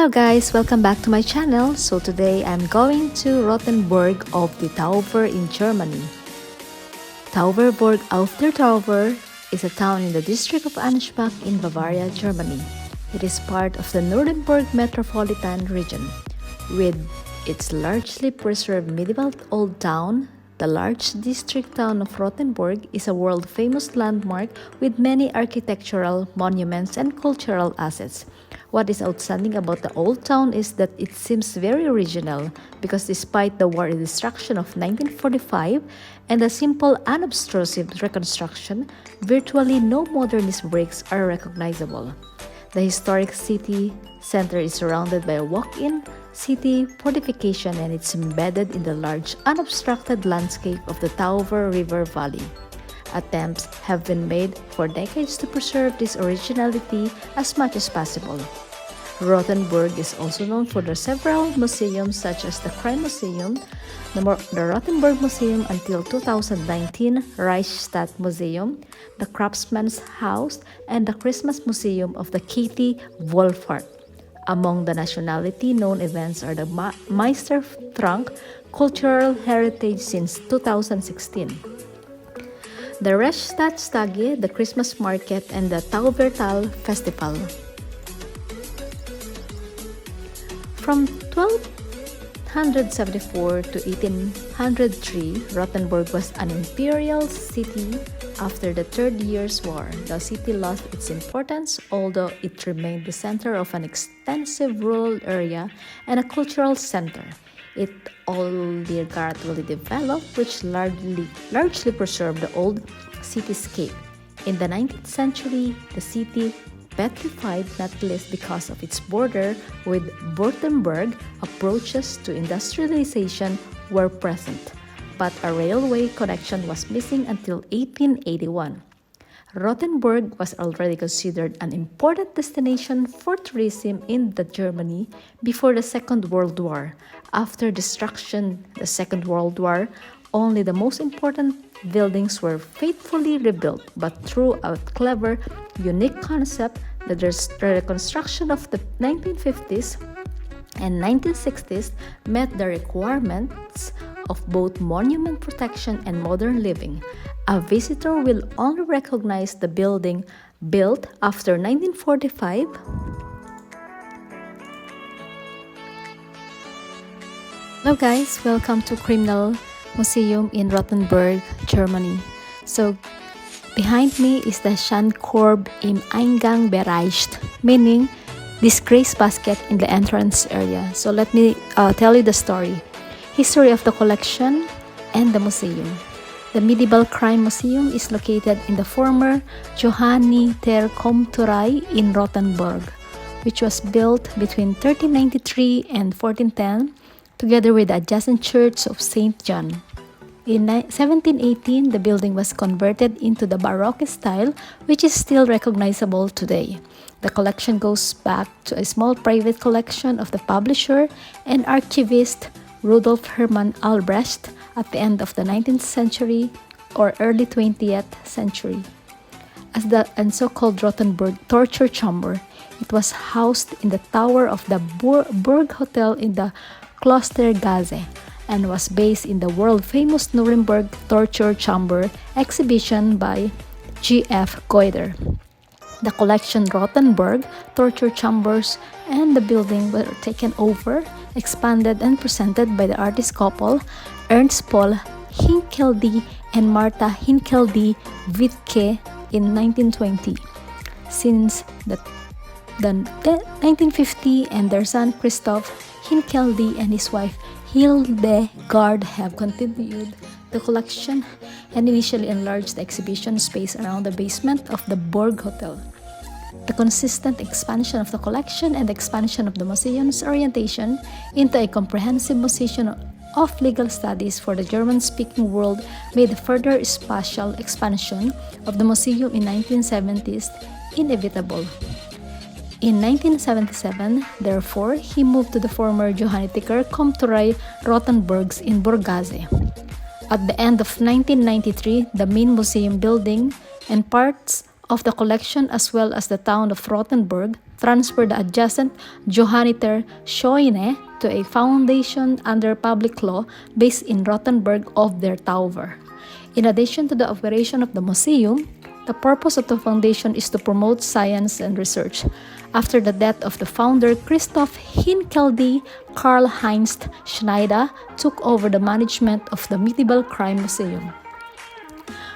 Hello guys, welcome back to my channel. So today I'm going to Rothenburg of the Tauber in Germany. Tauberburg auf der Tauber is a town in the district of Ansbach in Bavaria, Germany. It is part of the Nuremberg metropolitan region. With its largely preserved medieval old town, the large district town of Rothenburg is a world-famous landmark with many architectural monuments and cultural assets. What is outstanding about the old town is that it seems very original because despite the war and destruction of 1945 and a simple unobtrusive reconstruction, virtually no modernist breaks are recognizable. The historic city center is surrounded by a walk-in city fortification and it's embedded in the large unobstructed landscape of the Tauber River Valley. Attempts have been made for decades to preserve this originality as much as possible. Rothenburg is also known for the several museums such as the Crime Museum, the Rothenburg Museum until 2019, Reichsstadt Museum, the Craftsman's House, and the Christmas Museum of the Katie Wohlfahrt. Among the nationality-known events are the Meistertrunk Cultural Heritage since 2016. The Reichstadtstage, the Christmas Market, and the Taubertal Festival. From 1274 to 1803, Rothenburg was an imperial city. After the Third Years' War, the city lost its importance, although it remained the center of an extensive rural area and a cultural center. It only gradually developed, which largely preserved the old cityscape. In the 19th century, the city petrified not least because of its border with Rothenburg. Approaches to industrialization were present, but a railway connection was missing until 1881. Rothenburg was already considered an important destination for tourism in the Germany before the Second World War. After destruction, the Second World War, only the most important buildings were faithfully rebuilt, but through a clever, unique concept, the reconstruction of the 1950s and 1960s met the requirements of both monument protection and modern living. A visitor will only recognize the building built after 1945. Hello guys, welcome to Criminal Museum in Rothenburg, Germany. So behind me is the Schandkorb im Eingangsbereich, meaning disgrace basket in the entrance area. So let me tell you the history of the collection and the museum. The Medieval Crime Museum is located in the former Johanni ter Komturei in Rothenburg, which was built between 1393 and 1410, together with the adjacent Church of St. John. In 1718, the building was converted into the Baroque style, which is still recognizable today. The collection goes back to a small private collection of the publisher and archivist Rudolf Hermann Albrecht at the end of the 19th century or early 20th century. As the so-called Rothenburg torture chamber, it was housed in the tower of the Burg Hotel in the Klostergasse and was based in the world-famous Nuremberg torture chamber exhibition by G.F. Goethe. The collection Rothenburg torture chambers and the building were taken over, expanded, and presented by the artist couple Ernst Paul Hinckeldy and Martha Hinckeldy Wittke in 1920. Since the 1950, and their son Christoph Hinckeldy and his wife Hildegard have continued the collection and initially enlarged the exhibition space around the basement of the Burg Hotel. The consistent expansion of the collection and the expansion of the museum's orientation into a comprehensive museum of legal studies for the German-speaking world made the further spatial expansion of the museum in 1970s inevitable. In 1977, therefore, he moved to the former Johanni ter Komturei Rothenburgs in Burggasse. At the end of 1993, the main museum building and parts of the collection as well as the town of Rothenburg transferred the adjacent Johanniter Scheune to a foundation under public law based in Rothenburg of their Tauber. In addition to the operation of the museum, the purpose of the foundation is to promote science and research. After the death of the founder Christoph Hinkelde, Karl-Heinz Schneider took over the management of the Medieval Crime Museum.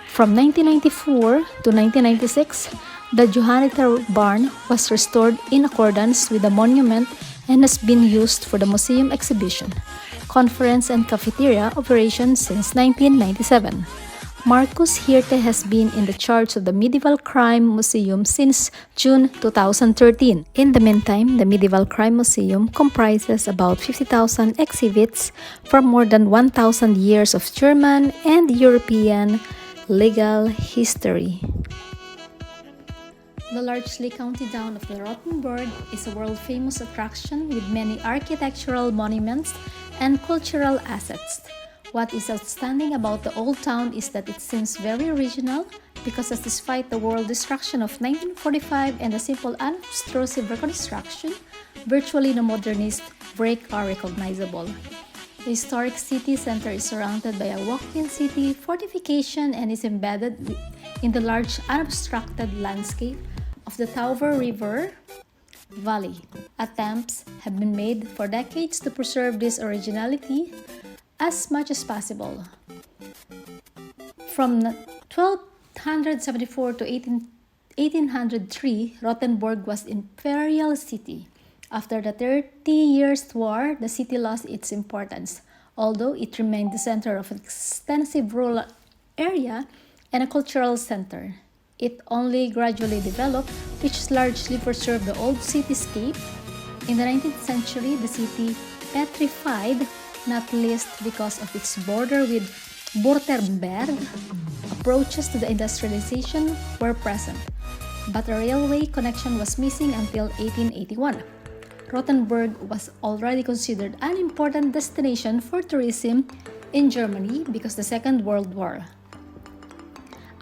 From 1994 to 1996, the Johanniter barn was restored in accordance with the monument and has been used for the museum exhibition, conference and cafeteria operations since 1997. Markus Hirte has been in the charge of the Medieval Crime Museum since June 2013. In the meantime, the Medieval Crime Museum comprises about 50,000 exhibits from more than 1,000 years of German and European legal history. The largely county town of the Rothenburg is a world-famous attraction with many architectural monuments and cultural assets. What is outstanding about the old town is that it seems very original because despite the world destruction of 1945 and the simple unobtrusive reconstruction, virtually no modernist break are recognizable. The historic city center is surrounded by a walk-in city fortification and is embedded in the large unobstructed landscape of the Tauber River Valley. Attempts have been made for decades to preserve this originality as much as possible. From 1274 to 1803, Rothenburg was imperial city. After the 30 Years' War, the city lost its importance, although it remained the center of an extensive rural area and a cultural center. It only gradually developed, which largely preserved the old cityscape. In the 19th century, the city petrified, not least because of its border with Württemberg. Approaches to the industrialization were present, but a railway connection was missing until 1881. Rothenburg was already considered an important destination for tourism in Germany because of the Second World War.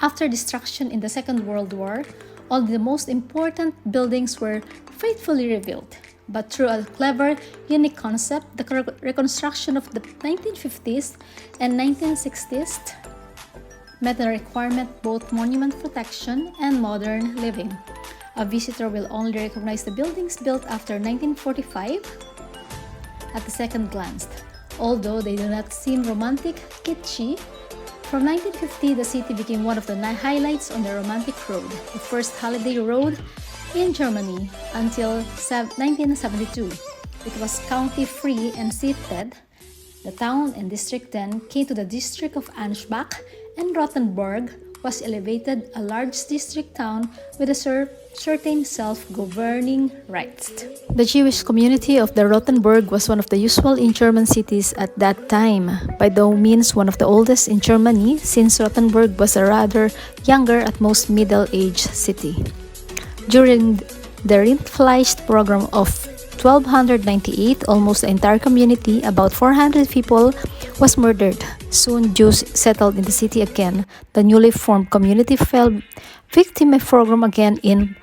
After destruction in the Second World War, all the most important buildings were faithfully rebuilt. But through a clever, unique concept, the reconstruction of the 1950s and 1960s met the requirement both monument protection and modern living. A visitor will only recognize the buildings built after 1945 at the second glance, although they do not seem romantic, kitschy. From 1950, the city became one of the highlights on the Romantic Road, the first holiday road in Germany until 1972. It was county-free and seated. The town and district then came to the district of Ansbach, and Rothenburg was elevated a large district town with a certain self-governing rights. The Jewish community of the Rothenburg was one of the usual in German cities at that time, by no means one of the oldest in Germany, since Rothenburg was a rather younger, at most middle-aged city. During the Rindfleisch program of 1298, almost the entire community, about 400 people, was murdered. Soon, Jews settled in the city again. The newly formed community fell victim of pogrom again in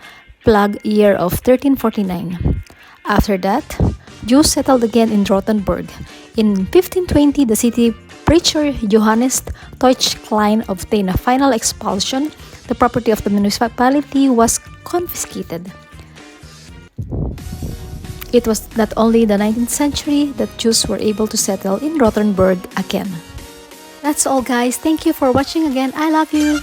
plague year of 1349. After that, Jews settled again in Rothenburg. In 1520, the city preacher Johannes Teuchklein obtained a final expulsion. The property of the municipality was confiscated. It was not only the 19th century that Jews were able to settle in Rothenburg again. That's all, guys. Thank you for watching again. I love you.